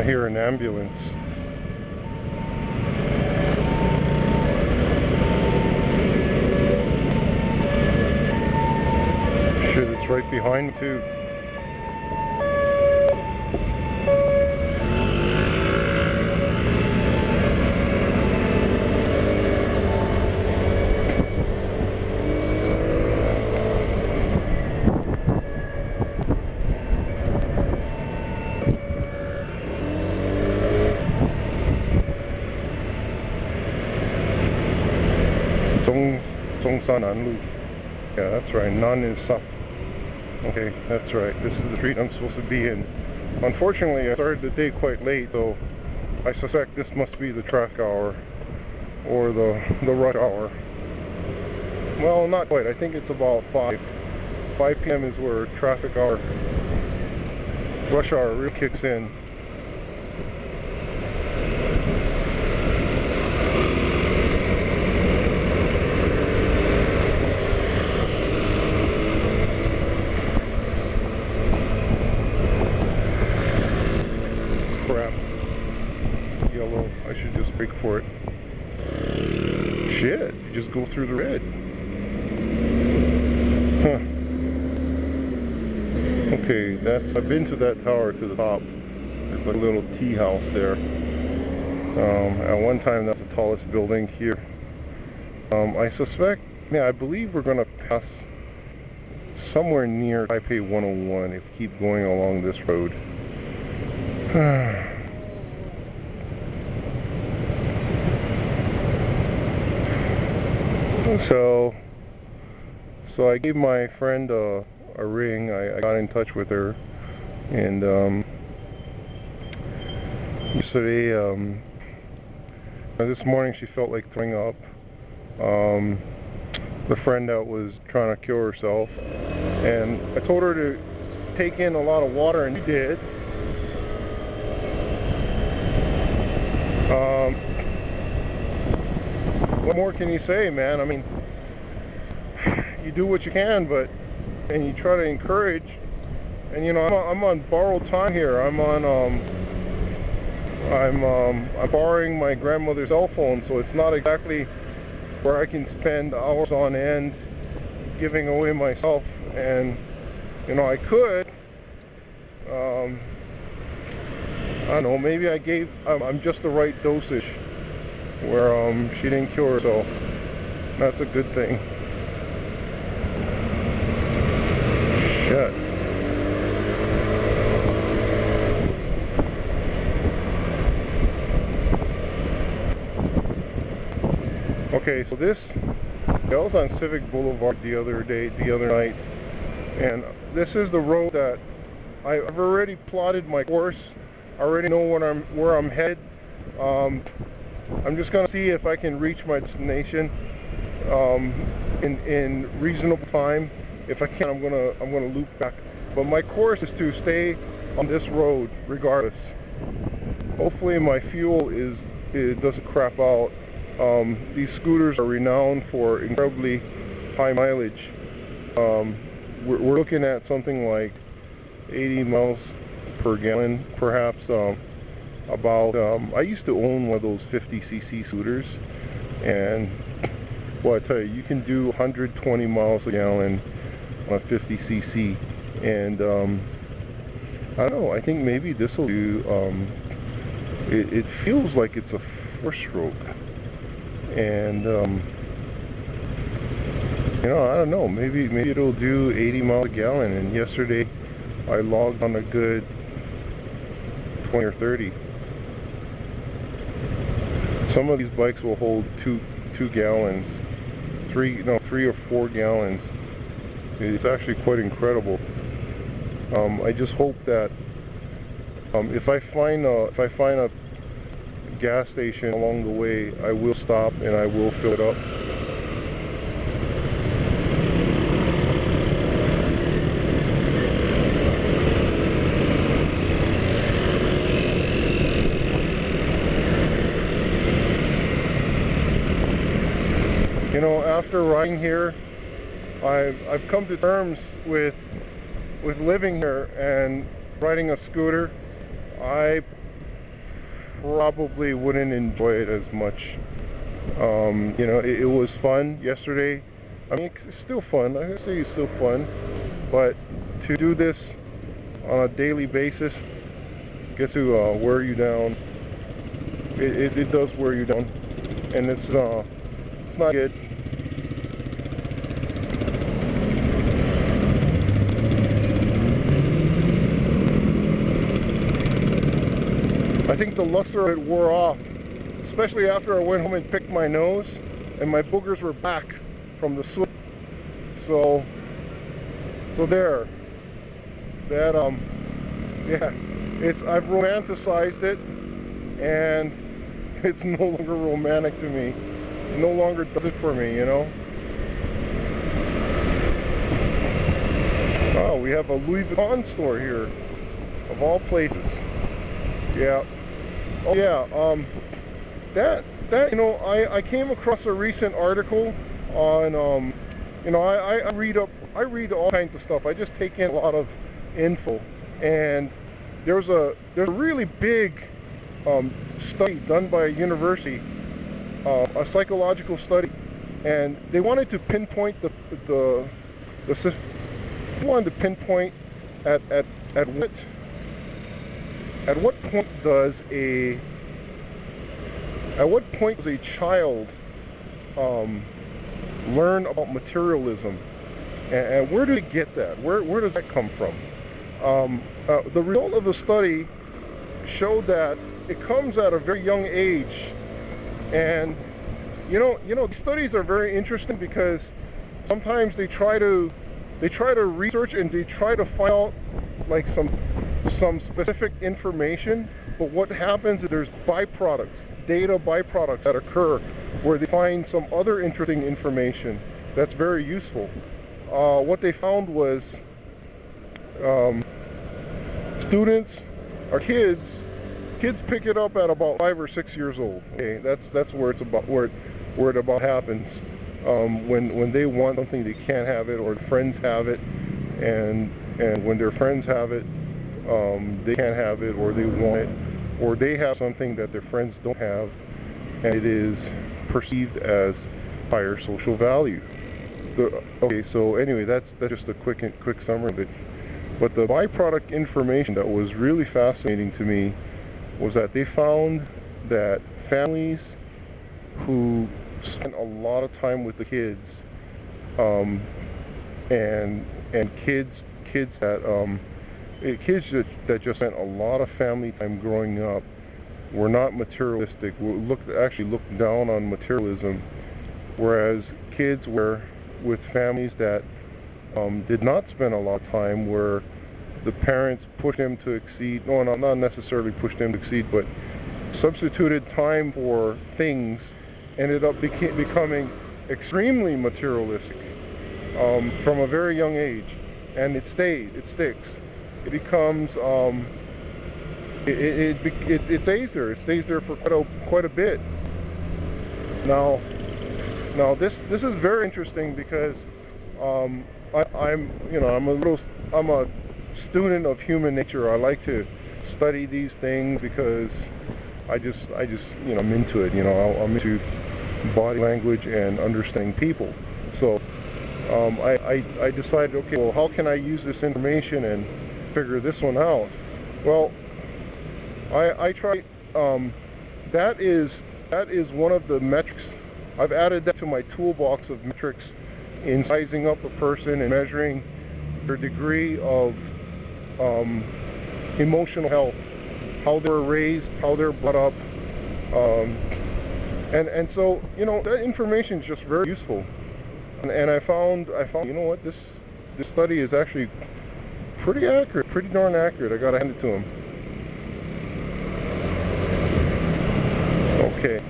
hear an ambulance. Shit, it's right behind me too. Zhong Shan North Road. Yeah, that's right. Nan is south. Okay, that's right. This is the street I'm supposed to be in. Unfortunately, I started the day quite late, so I suspect this must be the traffic hour or the rush hour. Well, not quite. I think it's about 5 p.m. is where traffic hour, rush hour really kicks in. Crap. Yellow. I should just brake for it. Shit, you just go through the red. Huh. Okay, I've been to that tower to the top. There's like a little tea house there. At one time that was the tallest building here. I suspect, I believe we're gonna pass somewhere near Taipei 101 if we keep going along this road. So I gave my friend a ring. I got in touch with her, and yesterday, this morning she felt like throwing up. The friend that was trying to kill herself, and I told her to take in a lot of water, and she did. What more can you say, man? I mean, you do what you can, and you try to encourage. And you know, I'm on borrowed time here. I'm borrowing my grandmother's cell phone, so it's not exactly where I can spend hours on end giving away myself. And you know, I could. I don't know. Maybe I'm just the right dosage where she didn't kill herself. That's a good thing. Shit. Okay, so I was on Civic Boulevard the other night, and this is the road that I've already plotted my course. I already know where I'm headed. I'm just gonna see if I can reach my destination in reasonable time. If I can, I'm gonna loop back. But my course is to stay on this road regardless. Hopefully my fuel doesn't crap out. These scooters are renowned for incredibly high mileage. We're looking at something like 80 miles per gallon, perhaps. I used to own one of those 50cc scooters, and well, I tell you can do 120 miles a gallon on a 50cc, and I don't know, I think maybe this will do. It feels like it's a 4-stroke, and you know, I don't know, maybe it'll do 80 miles a gallon, and yesterday I logged on a good 20 or 30. Some of these bikes will hold two gallons, 3 or 4 gallons. It's actually quite incredible. I just hope that if I find a gas station along the way, I will stop and I will fill it up. You know, after riding here, I've come to terms with living here and riding a scooter. I probably wouldn't enjoy it as much. You know, it was fun yesterday. I mean, it's still fun. I say it's still fun, but to do this on a daily basis gets to wear you down. It does wear you down, and it's not good. I think the luster of it wore off, especially after I went home and picked my nose, and my boogers were back from the soot. So there. That yeah, I've romanticized it, and it's no longer romantic to me. It no longer does it for me, you know. Oh, we have a Louis Vuitton store here, of all places. Yeah. Oh yeah. That you know, I came across a recent article on you know, I read all kinds of stuff. I just take in a lot of info, and there's a really big study done by a university, a psychological study, and they wanted to pinpoint they wanted to pinpoint at what point does a child learn about materialism, and where do they get that? Where does that come from? The result of the study showed that it comes at a very young age, and you know studies are very interesting because sometimes they try to research and they try to find out like some specific information, but what happens is there's data byproducts that occur where they find some other interesting information that's very useful. What they found was students or kids pick it up at about 5 or 6 years old. Okay, that's where it about happens. When they want something, they can't have it, or friends have it, and when their friends have it, they can't have it, or they want it, or they have something that their friends don't have, and it is perceived as higher social value. Okay, so anyway, that's just a quick summary of it. But the byproduct information that was really fascinating to me was that they found that families who spent a lot of time with the kids, and kids that just spent a lot of family time growing up were not materialistic, actually looked down on materialism, whereas kids were with families that did not spend a lot of time, where the parents pushed them to exceed, no, not necessarily pushed them to exceed, but substituted time for things, ended up becoming extremely materialistic from a very young age, and it sticks. It becomes it stays there. It stays there for quite a bit. Now this is very interesting because I'm a student of human nature. I like to study these things because I just I'm into it. I'm into body language and understanding people. So I decided, okay, well, how can I use this information and figure this one out? Well, I tried. That is one of the metrics. I've added that to my toolbox of metrics in sizing up a person and measuring their degree of emotional health, how they're raised, how they're brought up, and so that information is just very useful. And I found you know what, this study is actually pretty accurate, pretty darn accurate. I gotta hand it to him. Okay.